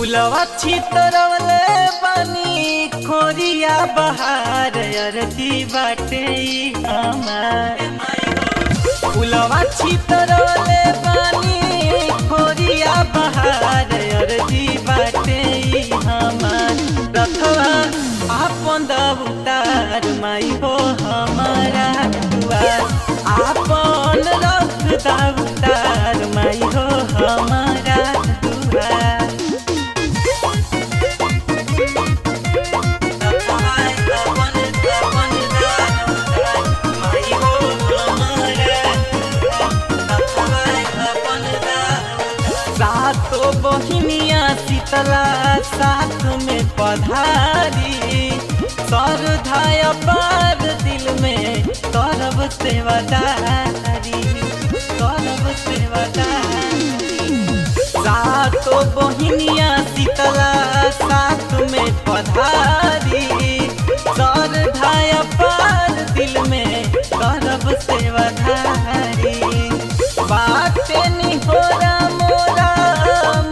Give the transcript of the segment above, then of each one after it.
फुलवा छितरवले बानी खोरिया बहार अरती बाटे हमार। फुलवा छितरवले बानी खोरिया बहार अरती बाटे हमार। रथवा आपन दबुतार माई हो हमारा दुआर। आपन रथ दबुतार माई हो हमारा दुआर। सातो बहिनिया शीतला साथ में पधारी। श्रद्धाय पार दिल में करब सेवादारी, करब सेवादारी। सातो बहिनिया शीतला साथ में पधारी। श्रद्धाय पार दिल में करब सेवादारी। बाटे निहोरा मोरा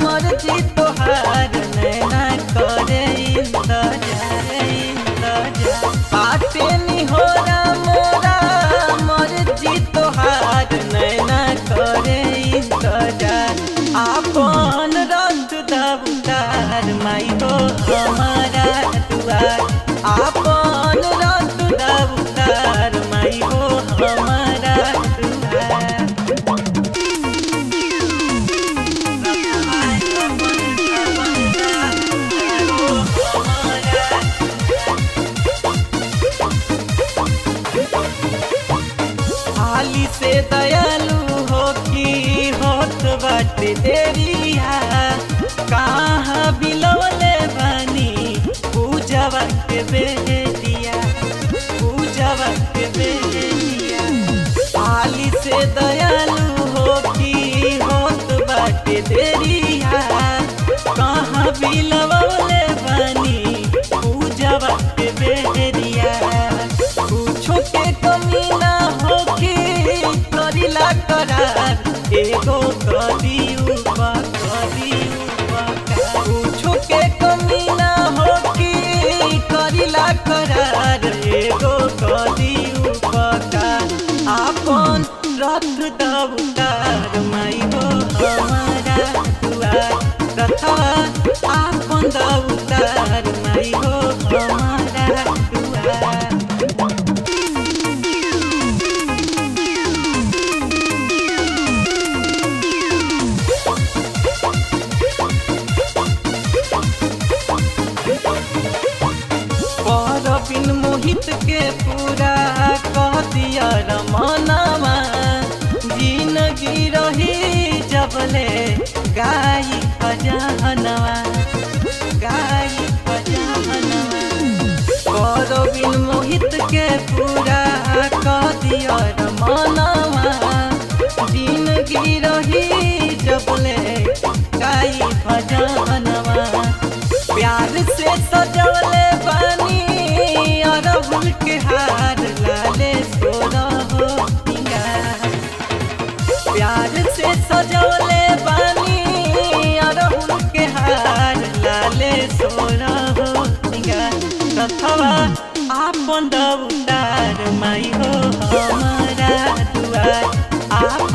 मर्जी तोहार नैना करे इंतजार इंतजार। बाटे निहोरा मोरा मर्जी तोहार नैना करे इंतजार। आपन रथ दबुतार माई हो हमारा दुआर। आपन रथ दबुतार माई हो हमारा दुआर। हाली से दयालु हो की होत बाटे देरिया। कहाँ बिलवले बानी पूजवा के बेदिया, पूजवा के बेदिया। हाली से दयालु हो की होत बाटे देरिया। कहाँ बिलवले बानी पूजवा के बेदिया। कुछो के कमी ना होके करिला करार एगो कदियू कुछो के कमी ना होके करिला करार एगो कदियू पकार। आपन रथ दबुतार माई हो हमारा दुआर। रथवा आपन दबुतार माई हो हमारा दुआर। बिन मोहित के पूरा कह दिया रमनवा। जिंदगी रही जबले गाई भजनवा, गाई भजनवा। बिन मोहित के पूरा कह दिया रमनवा। जिंदगी रही जबले गाई भजनवा। प्यार से सजवले बानी अरहुल के हार लाले सोना हो सिंगार। प्यार से सजवले बानी अरहुल के हार लाले सोना हो सिंगार। रथवा आपन दबुतार माई हो हमारा दुआर। आप